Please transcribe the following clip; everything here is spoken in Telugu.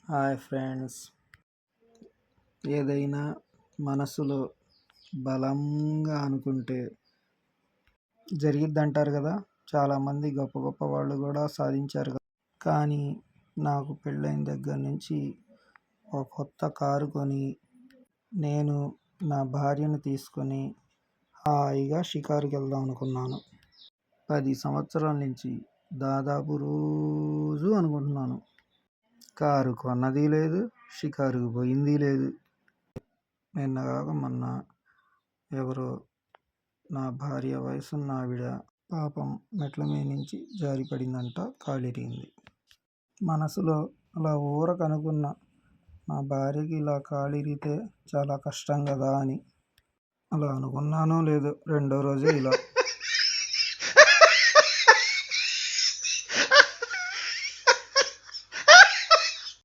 Hi friends. ఏదైనా మనసులో బలంగా అనుకుంటే జరిగిద్దంటారు కదా. చాలామంది గొప్ప గొప్ప వాళ్ళు కూడా సాధించారు కదా. కానీ నాకు పెళ్ళైన దగ్గర నుంచి ఒక కొత్త కారు కొని నేను నా భార్యను తీసుకొని హాయిగా షికారుకి వెళ్దాం అనుకున్నాను. 10 సంవత్సరాల నుంచి దాదాపు రోజు అనుకుంటున్నాను. కారు కొన్నది లేదు, షికారుకు పోయింది లేదు. నిన్న కాక మొన్న ఎవరో నా భార్య వయసున్న ఆవిడ పాపం మెట్ల మీద నుంచి జారి పడిందంట, కాలు ఇరిగింది. మనసులో అలా ఊరకనుకున్న నా భార్యకి ఇలా కాలు ఇరిగితే చాలా కష్టం కదా అని. అలా అనుకున్నానో లేదో రెండో రోజే ఇలా